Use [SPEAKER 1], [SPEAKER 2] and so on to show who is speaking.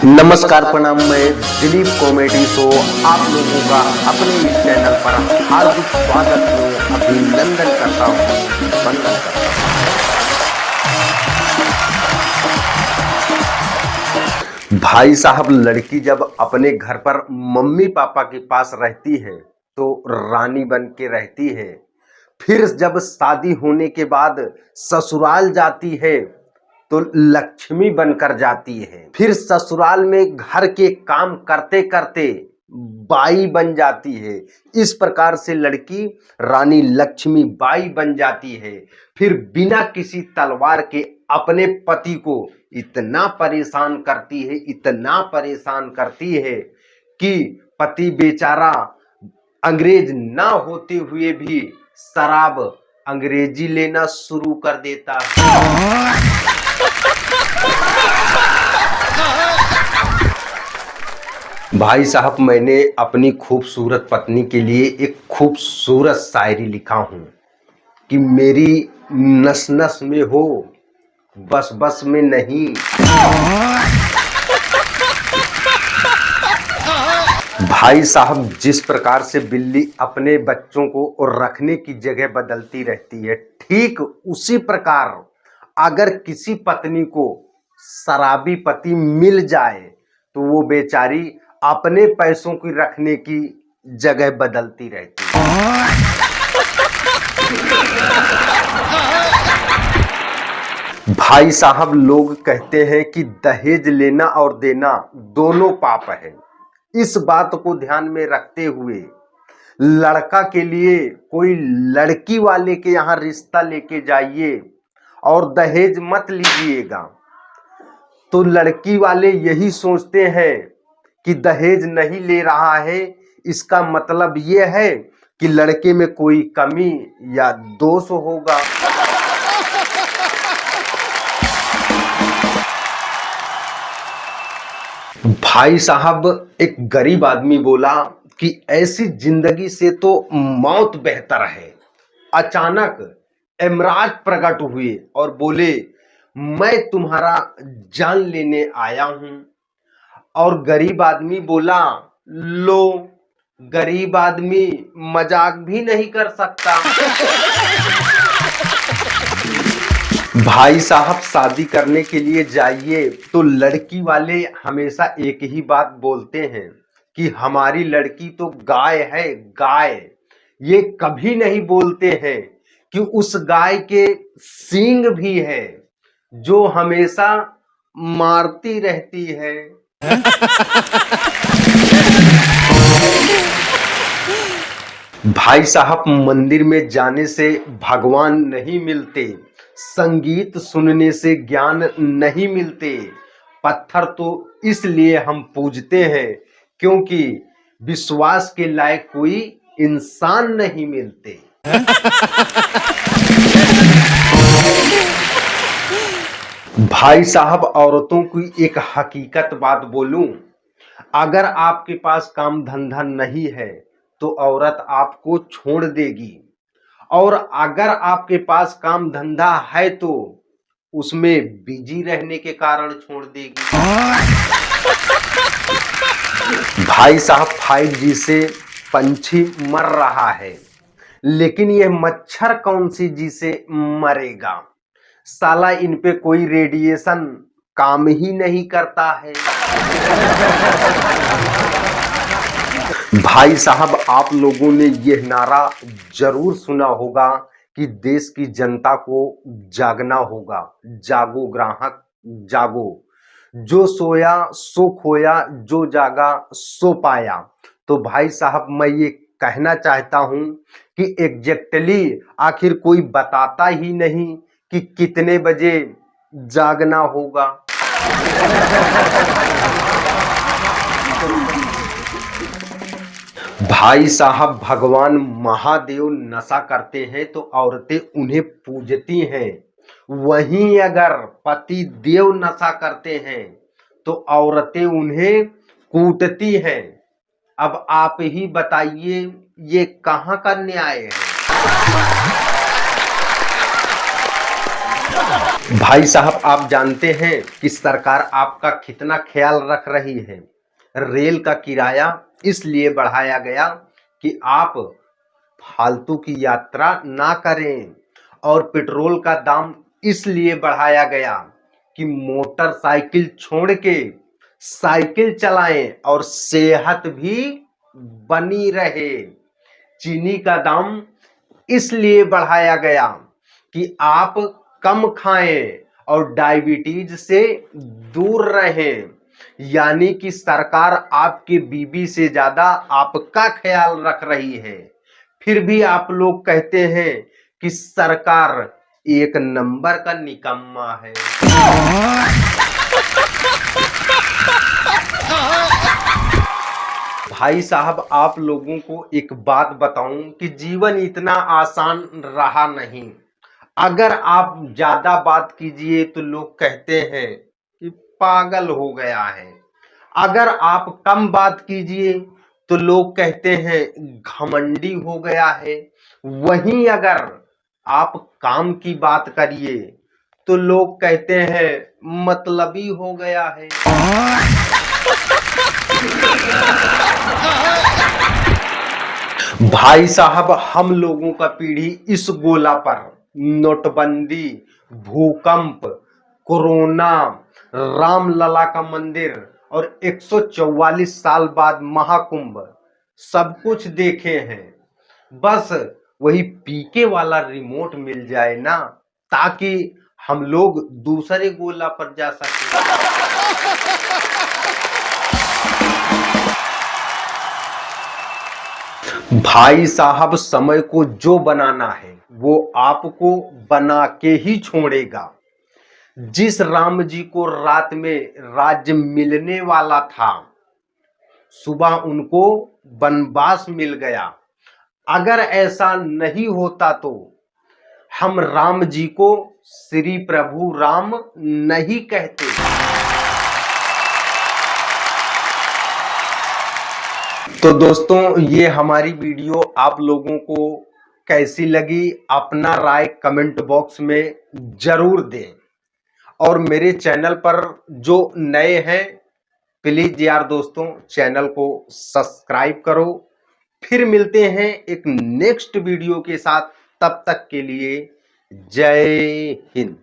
[SPEAKER 1] नमस्कार प्रणाम, मैं दिलीप कॉमेडी शो आप लोगों का अपने इस चैनल पर हार्दिक स्वागत में अभिनंदन करता हूँ, वंदन करता हूँ। भाई साहब, लड़की जब अपने घर पर मम्मी पापा के पास रहती है तो रानी बन के रहती है। फिर जब शादी होने के बाद ससुराल जाती है तो लक्ष्मी बनकर जाती है। फिर ससुराल में घर के काम करते करते बाई बन जाती है। इस प्रकार से लड़की रानी लक्ष्मी बाई बन जाती है। फिर बिना किसी तलवार के अपने पति को इतना परेशान करती है, इतना परेशान करती है कि पति बेचारा अंग्रेज ना होते हुए भी शराब अंग्रेजी लेना शुरू कर देता है। भाई साहब, मैंने अपनी खूबसूरत पत्नी के लिए एक खूबसूरत शायरी लिखा हूं कि मेरी नस नस में हो, बस बस में नहीं। भाई साहब, जिस प्रकार से बिल्ली अपने बच्चों को रखने की जगह बदलती रहती है, ठीक उसी प्रकार अगर किसी पत्नी को शराबी पति मिल जाए तो वो बेचारी अपने पैसों की रखने की जगह बदलती रहती है। भाई साहब, लोग कहते हैं कि दहेज लेना और देना दोनों पाप है। इस बात को ध्यान में रखते हुए लड़का के लिए कोई लड़की वाले के यहाँ रिश्ता लेके जाइए और दहेज मत लीजिएगा। तो लड़की वाले यही सोचते हैं कि दहेज नहीं ले रहा है, इसका मतलब ये है कि लड़के में कोई कमी या दोष होगा। भाई साहब, एक गरीब आदमी बोला कि ऐसी जिंदगी से तो मौत बेहतर है। अचानक यमराज प्रकट हुए और बोले, मैं तुम्हारा जान लेने आया हूं। और गरीब आदमी बोला, लो, गरीब आदमी मजाक भी नहीं कर सकता। भाई साहब, शादी करने के लिए जाइए तो लड़की वाले हमेशा एक ही बात बोलते हैं कि हमारी लड़की तो गाय है, गाय। ये कभी नहीं बोलते हैं कि उस गाय के सींग भी है जो हमेशा मारती रहती है। भाई साहब, मंदिर में जाने से भगवान नहीं मिलते, संगीत सुनने से ज्ञान नहीं मिलते। पत्थर तो इसलिए हम पूजते हैं क्योंकि विश्वास के लायक कोई इंसान नहीं मिलते। भाई साहब, औरतों की एक हकीकत बात बोलूं, अगर आपके पास काम धंधा नहीं है तो औरत आपको छोड़ देगी, और अगर आपके पास काम धंधा है तो उसमें बिजी रहने के कारण छोड़ देगी। भाई साहब, 5G से पंछी मर रहा है, लेकिन यह मच्छर कौन सी जी से मरेगा? साला इन पे कोई रेडिएशन काम ही नहीं करता है। भाई साहब, आप लोगों ने यह नारा जरूर सुना होगा कि देश की जनता को जागना होगा। जागो ग्राहक जागो, जो सोया सो खोया, जो जागा सो पाया। तो भाई साहब, मैं ये कहना चाहता हूं कि एग्जैक्टली आखिर कोई बताता ही नहीं कि कितने बजे जागना होगा। भाई साहब, भगवान महादेव नशा करते हैं तो औरतें उन्हें पूजती हैं, वहीं अगर पति देव नशा करते हैं तो औरतें उन्हें कूटती हैं। अब आप ही बताइए, ये कहां का न्याय है? भाई साहब, आप जानते हैं कि सरकार आपका कितना ख्याल रख रही है। रेल का किराया इसलिए बढ़ाया गया कि आप फालतू की यात्रा ना करें, और पेट्रोल का दाम इसलिए बढ़ाया गया कि मोटरसाइकिल छोड़ के साइकिल चलाएं और सेहत भी बनी रहे। चीनी का दाम इसलिए बढ़ाया गया कि आप कम खाएं और डायबिटीज से दूर रहें। यानी कि सरकार आपके बीबी से ज्यादा आपका ख्याल रख रही है। फिर भी आप लोग कहते हैं कि सरकार एक नंबर का निकम्मा है। भाई साहब, आप लोगों को एक बात बताऊं कि जीवन इतना आसान रहा नहीं। अगर आप ज्यादा बात कीजिए तो लोग कहते हैं कि पागल हो गया है। अगर आप कम बात कीजिए तो लोग कहते हैं घमंडी हो गया है। वहीं अगर आप काम की बात करिए तो लोग कहते हैं मतलबी हो गया है। भाई साहब, हम लोगों का पीढ़ी इस गोला पर नोटबंदी, भूकंप, कोरोना, रामलला का मंदिर और 144 साल बाद महाकुंभ सब कुछ देखे हैं। बस वही पीके वाला रिमोट मिल जाए ना, ताकि हम लोग दूसरे गोला पर जा सके। भाई साहब, समय को जो बनाना है वो आपको बना के ही छोड़ेगा। जिस राम जी को रात में राज्य मिलने वाला था, सुबह उनको वनवास मिल गया। अगर ऐसा नहीं होता तो हम राम जी को श्री प्रभु राम नहीं कहते। तो दोस्तों, ये हमारी वीडियो आप लोगों को कैसी लगी, अपना राय कमेंट बॉक्स में जरूर दें। और मेरे चैनल पर जो नए हैं, प्लीज यार दोस्तों, चैनल को सब्सक्राइब करो। फिर मिलते हैं एक नेक्स्ट वीडियो के साथ। तब तक के लिए जय हिंद।